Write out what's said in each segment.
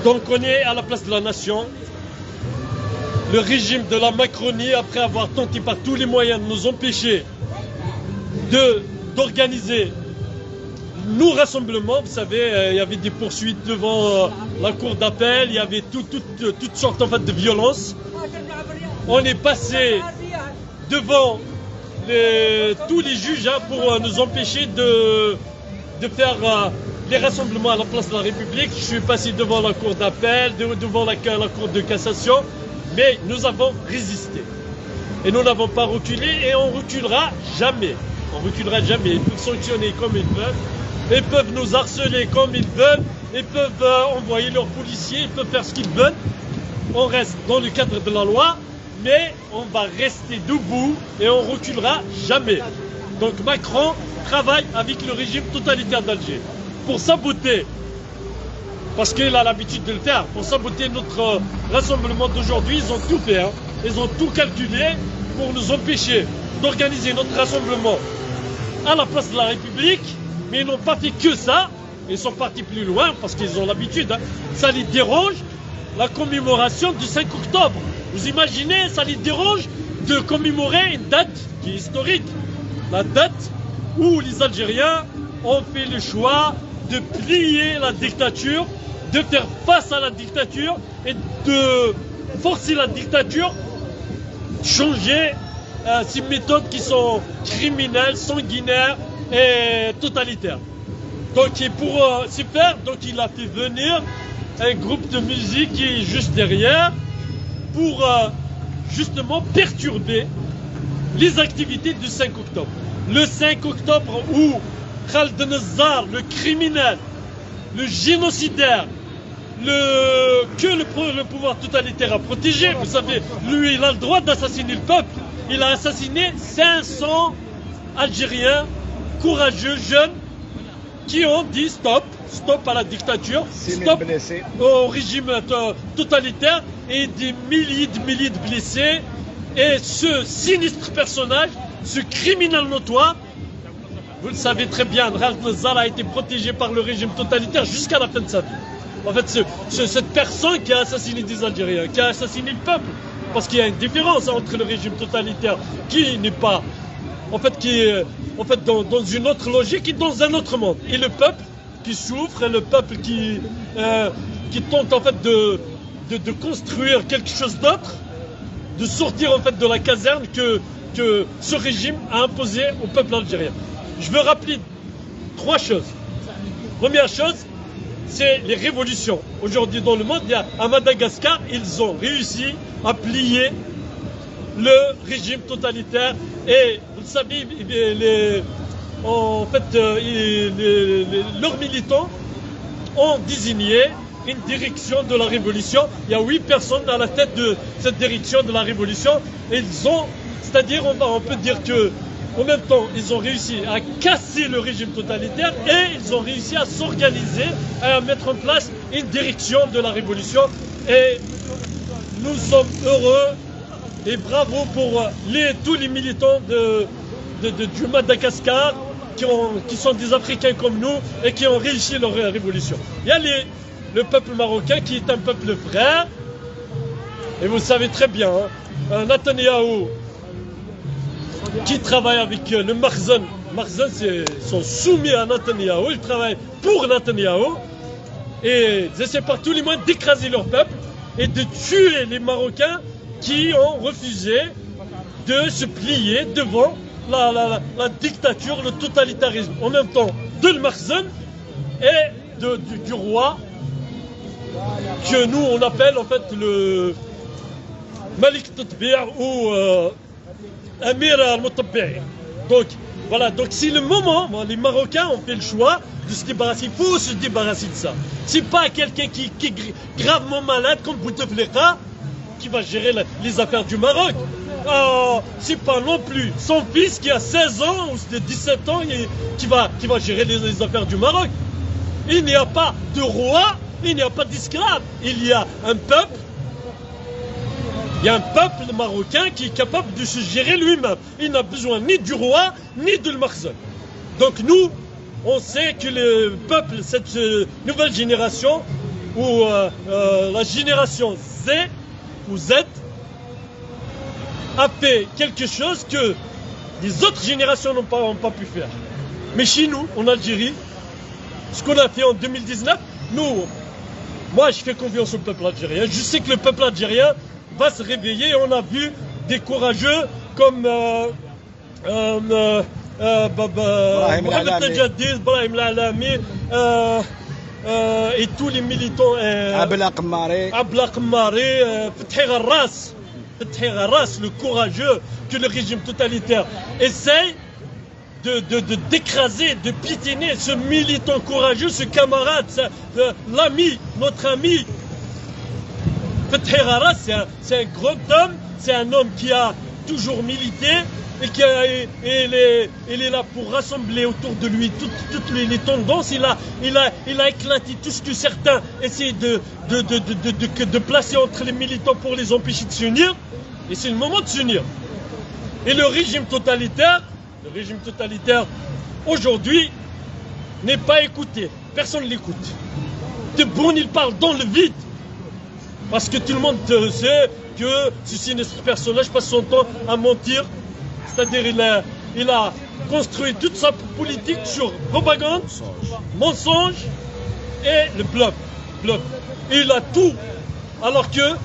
Donc on est à la place de la nation. Le régime de la Macronie, après avoir tenté par tous les moyens de nous empêcher d'organiser nos rassemblements, vous savez, il y avait des poursuites devant la cour d'appel, il y avait toutes sortes en fait, de violences. On est passé devant tous les juges pour nous empêcher de faire les rassemblements à la place de la République. Je suis passé devant la cour d'appel, devant la cour de cassation, mais nous avons résisté. Et nous n'avons pas reculé et on reculera jamais. On reculera jamais. Ils peuvent sanctionner comme ils veulent. Ils peuvent nous harceler comme ils veulent. Ils peuvent envoyer leurs policiers. Ils peuvent faire ce qu'ils veulent. On reste dans le cadre de la loi, mais on va rester debout et on reculera jamais. Donc Macron travaille avec le régime totalitaire d'Alger pour saboter, parce qu'il a l'habitude de le faire, pour saboter notre rassemblement d'aujourd'hui. Ils ont tout fait, hein. Ils ont tout calculé pour nous empêcher d'organiser notre rassemblement à la place de la République, mais ils n'ont pas fait que ça. Ils sont partis plus loin parce qu'ils ont l'habitude, hein. Ça les dérange la commémoration du 5 octobre. Vous imaginez, ça les dérange de commémorer une date qui est historique. La date où les Algériens ont fait le choix de plier la dictature, de faire face à la dictature et de forcer la dictature à changer ces méthodes qui sont criminelles, sanguinaires et totalitaires. Donc pour ce faire, donc il a fait venir un groupe de musique qui est juste derrière pour justement perturber les activités du 5 octobre. Le 5 octobre où Khaled Nezzar, le criminel, le génocidaire, que le pouvoir totalitaire a protégé, vous savez, lui il a le droit d'assassiner le peuple. Il a assassiné 500 Algériens courageux, jeunes, qui ont dit stop à la dictature, stop au régime totalitaire, et des milliers de blessés. Et ce sinistre personnage, ce criminel notoire, vous le savez très bien, Khaled Nezzar a été protégé par le régime totalitaire jusqu'à la fin de sa vie. En fait, cette personne qui a assassiné des Algériens, qui a assassiné le peuple, parce qu'il y a une différence entre le régime totalitaire qui n'est pas, en fait, qui est dans une autre logique et dans un autre monde, et le peuple qui souffre, et le peuple qui tente en fait de construire quelque chose d'autre, de sortir en fait de la caserne que ce régime a imposé au peuple algérien. Je veux rappeler 3 choses. Première chose, c'est les révolutions. Aujourd'hui dans le monde, à Madagascar, ils ont réussi à plier le régime totalitaire. Et vous le savez, leurs militants ont désigné une direction de la révolution. Il y a 8 personnes à la tête de cette direction de la révolution. C'est-à-dire, on peut dire que en même temps, ils ont réussi à casser le régime totalitaire et ils ont réussi à s'organiser, à mettre en place une direction de la révolution. Et nous sommes heureux et bravo pour tous les militants du Madagascar qui sont des Africains comme nous et qui ont réussi leur révolution. Il y a le peuple marocain qui est un peuple frère. Et vous le savez très bien, hein, Netanyahou qui travaille avec le Makhzen. Makhzen sont soumis à Netanyahou, ils travaillent pour Netanyahou et ils essaient par tous les moyens d'écraser leur peuple et de tuer les Marocains qui ont refusé de se plier devant la dictature, le totalitarisme, en même temps de le Makhzen et du roi que nous on appelle en fait le Malik Tatbi' ou Amir al-Mutabbi'. Donc voilà, donc c'est le moment, les Marocains ont fait le choix de se débarrasser. Il faut se débarrasser de ça. C'est pas quelqu'un qui est gravement malade comme Bouteflika qui va gérer les affaires du Maroc. C'est pas non plus son fils qui a 16 ans ou 17 ans qui va gérer les affaires du Maroc. Il n'y a pas de roi, il n'y a pas d'esclave. Il y a un peuple. Il y a un peuple marocain qui est capable de se gérer lui-même. Il n'a besoin ni du roi, ni de le Makhzen. Donc nous, on sait que le peuple, cette nouvelle génération, où la génération Z ou Z a fait quelque chose que les autres générations n'ont pas pu faire. Mais chez nous, en Algérie, ce qu'on a fait en 2019, moi je fais confiance au peuple algérien. Je sais que le peuple algérien va se réveiller. On a vu des courageux comme Mohamed Tajadid, Brahim Lalami et tous les militants. Abla Qmari, Fethi Gharras, le courageux que le régime totalitaire essaye d'écraser, de piétiner ce militant courageux, ce camarade, l'ami, notre ami. Fethi Gharras, c'est un grand homme, c'est un homme qui a toujours milité et il est là pour rassembler autour de lui toutes les tendances. Il a éclaté tout ce que certains essaient de placer entre les militants pour les empêcher de s'unir. Et c'est le moment de s'unir. Et le régime totalitaire aujourd'hui n'est pas écouté. Personne ne l'écoute. Tebboune, il parle dans le vide. Parce que tout le monde sait que ce sinistre personnage passe son temps à mentir. C'est-à-dire il a construit toute sa politique sur propagande, mensonge et le bluff. Et il a tout. Alors que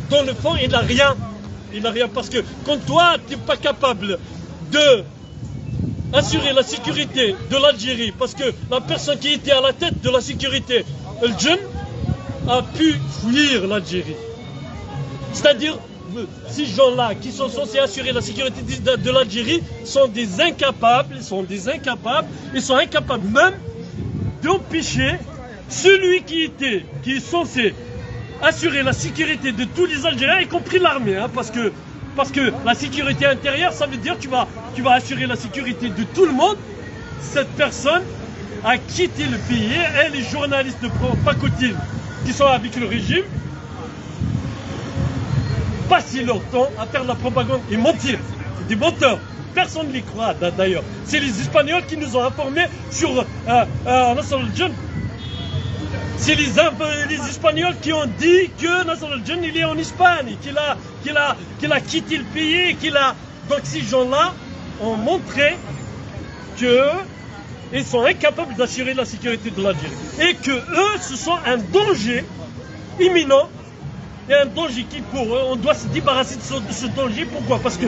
dans le fond, il n'a rien. Il n'a rien parce que quand toi, tu n'es pas capable de assurer la sécurité de l'Algérie, parce que la personne qui était à la tête de la sécurité, El Djen, a pu fuir l'Algérie. C'est-à-dire, ces gens-là qui sont censés assurer la sécurité de l'Algérie sont des incapables, ils sont incapables même d'empêcher celui qui est censé assurer la sécurité de tous les Algériens, y compris l'armée, hein, parce que la sécurité intérieure, ça veut dire que tu vas assurer la sécurité de tout le monde. Cette personne a quitté le pays et les journalistes de pacotille qui sont avec le régime passent leur temps à faire de la propagande et mentir. C'est des menteurs. Personne ne les croit d'ailleurs. C'est les Espagnols qui nous ont informés sur Nasser el-Djen. C'est les Espagnols qui ont dit que Nasser el-Djen il est en Espagne, qu'il a quitté le pays, Donc ces gens-là ont montré qu'ils sont incapables d'assurer la sécurité de l'Algérie. Et que eux, ce sont un danger imminent. Et un danger qui pour eux, on doit se débarrasser de ce danger. Pourquoi? Parce que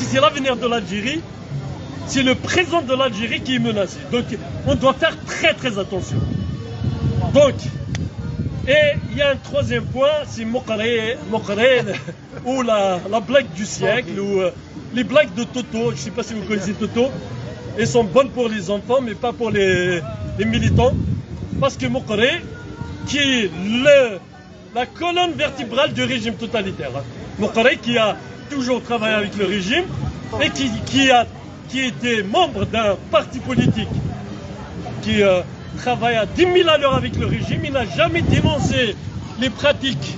c'est l'avenir de l'Algérie. C'est le présent de l'Algérie qui est menacé. Donc on doit faire très très attention. Donc, et il y a un troisième point, c'est Moqré, ou la blague du siècle, ou les blagues de Toto. Je ne sais pas si vous connaissez Toto. Elles sont bonnes pour les enfants, mais pas pour les militants. Parce que Moqré, qui est la colonne vertébrale du régime totalitaire. Moqré, qui a toujours travaillé avec le régime, et qui était membre d'un parti politique, qui travaille à 10 000 à l'heure avec le régime. Il n'a jamais dénoncé les pratiques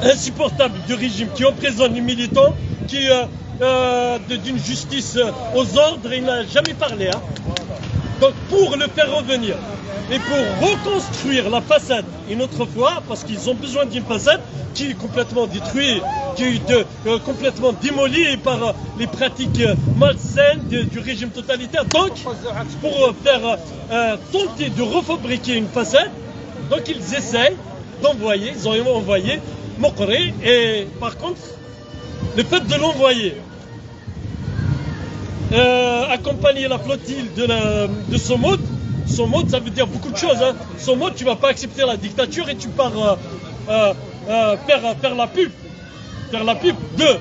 insupportables du régime qui emprisonne les militants, d'une justice aux ordres, il n'a jamais parlé. Hein. Donc pour le faire revenir et pour reconstruire la façade une autre fois, parce qu'ils ont besoin d'une façade qui est complètement détruite, qui est complètement démolie par les pratiques malsaines du régime totalitaire. Donc, pour faire tenter de refabriquer une façade, donc ils essayent d'envoyer, ils ont envoyé Moqré, et par contre, le fait de l'envoyer, accompagner la flottille de Somoud, ça veut dire beaucoup de choses. Hein. Somoud, tu ne vas pas accepter la dictature et tu pars faire la pub. Faire la pub de...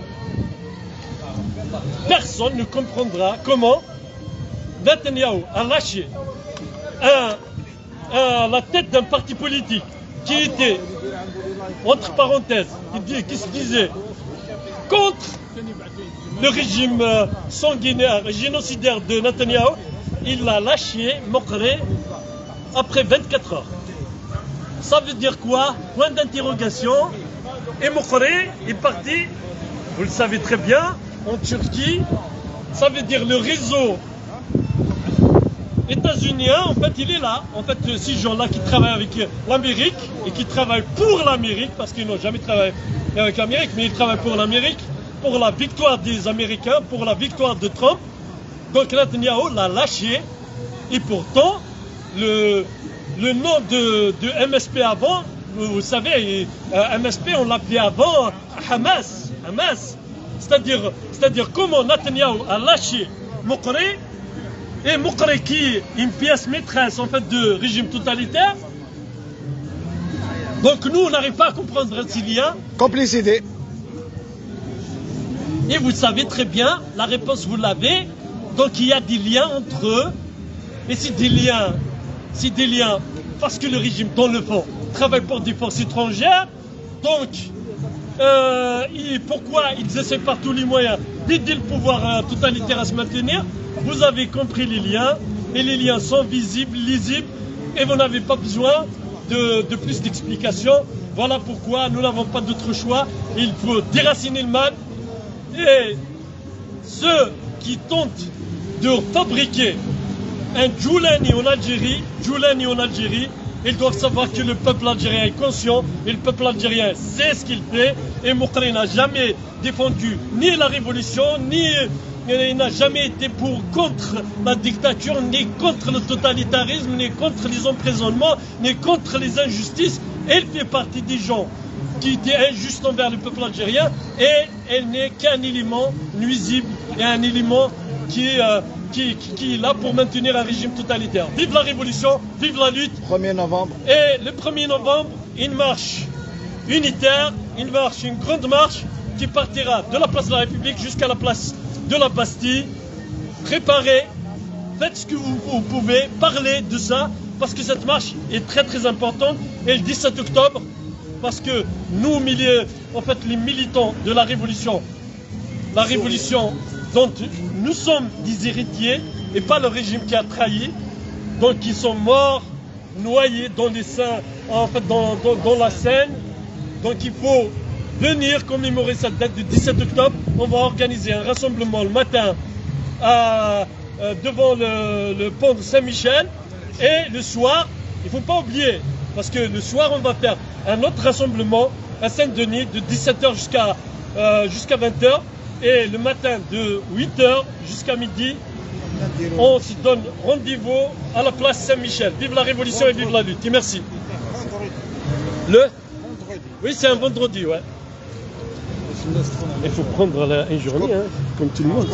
Personne ne comprendra comment Netanyahou a lâché la tête d'un parti politique qui était, entre parenthèses, qui se disait contre le régime sanguinaire, génocidaire de Netanyahou. Il l'a lâché, Moqré, après 24 heures. Ça veut dire quoi? Point d'interrogation. Et Moqré est parti, vous le savez très bien, en Turquie. Ça veut dire le réseau État États-Unis, en fait, il est là. En fait, ces gens-là qui travaillent avec l'Amérique et qui travaillent pour l'Amérique, parce qu'ils n'ont jamais travaillé avec l'Amérique, mais ils travaillent pour l'Amérique, pour la victoire des Américains, pour la victoire de Trump. Donc Netanyahu l'a lâché. Et pourtant, le nom de MSP avant, vous savez, MSP, on l'appelait avant Hamas. C'est-à-dire comment Netanyahu a lâché Mokri, et Mokri qui est une pièce maîtresse en fait de régime totalitaire. Donc nous, on n'arrive pas à comprendre s'il y a complicité. Et vous savez très bien, la réponse vous l'avez. Donc il y a des liens entre eux. Et c'est des liens, parce que le régime, dans le fond, travaille pour des forces étrangères. Donc, pourquoi ils essaient par tous les moyens d'aider le pouvoir totalitaire à se maintenir? Vous avez compris les liens, et les liens sont visibles, lisibles, et vous n'avez pas besoin de plus d'explications. Voilà pourquoi nous n'avons pas d'autre choix. Il faut déraciner le mal, et ceux qui tentent de fabriquer un Joulani en Algérie, ils doivent savoir que le peuple algérien est conscient et le peuple algérien sait ce qu'il fait. Et Mokri n'a jamais défendu ni la révolution, il n'a jamais été contre la dictature, ni contre le totalitarisme, ni contre les emprisonnements, ni contre les injustices. Elle fait partie des gens qui étaient injustes envers le peuple algérien, et elle n'est qu'un élément nuisible et un élément qui est là pour maintenir un régime totalitaire. Vive la révolution, vive la lutte. 1er novembre. Et le 1er novembre, une marche unitaire, une grande marche qui partira de la place de la République jusqu'à la place de la Bastille. Préparez, faites ce que vous pouvez, parlez de ça, parce que cette marche est très très importante. Et le 17 octobre, parce que nous, en fait, les militants de la révolution dont nous sommes des héritiers, et pas le régime qui a trahi, donc ils sont morts, noyés dans les seins, en fait dans la Seine. Donc il faut venir commémorer cette date du 17 octobre. On va organiser un rassemblement le matin devant le pont de Saint-Michel, et le soir, il ne faut pas oublier, parce que le soir on va faire un autre rassemblement à Saint-Denis de 17h jusqu'à 20h. Et le matin de 8h jusqu'à midi, on se donne rendez-vous à la place Saint-Michel. Vive la révolution et vive la lutte. Et merci. Oui, c'est un vendredi, ouais. Il faut prendre une journée, hein, comme tout le monde.